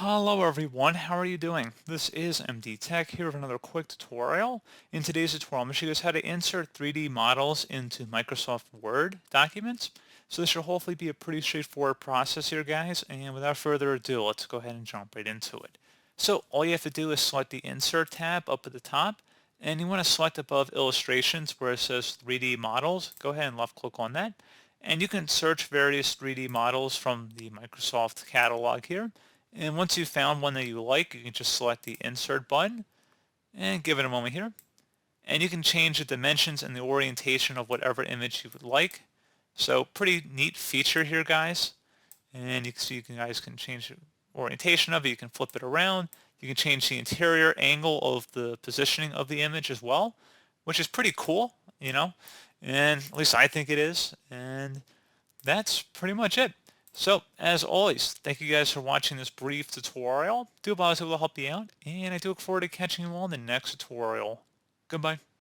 Hello everyone, how are you doing? This is MD Tech here with another quick tutorial. In today's tutorial, I'm going to show you guys how to insert 3D models into Microsoft Word documents. So this should hopefully be a pretty straightforward process here, guys. And without further ado, let's go ahead and jump right into it. So all you have to do is select the Insert tab up at the top, and you want to select above Illustrations where it says 3D Models. Go ahead and left click on that. And you can search various 3D models from the Microsoft catalog here. And once you've found one that you like, you can just select the Insert button and give it a moment here. And you can change the dimensions and the orientation of whatever image you would like. So pretty neat feature here, guys. And you can see you guys can change the orientation of it. You can flip it around. You can change the interior angle of the positioning of the image as well, which is pretty cool, and at least I think it is. And that's pretty much it. So, as always, thank you guys for watching this brief tutorial. Do hope I was able to help you out, and I do look forward to catching you all in the next tutorial. Goodbye.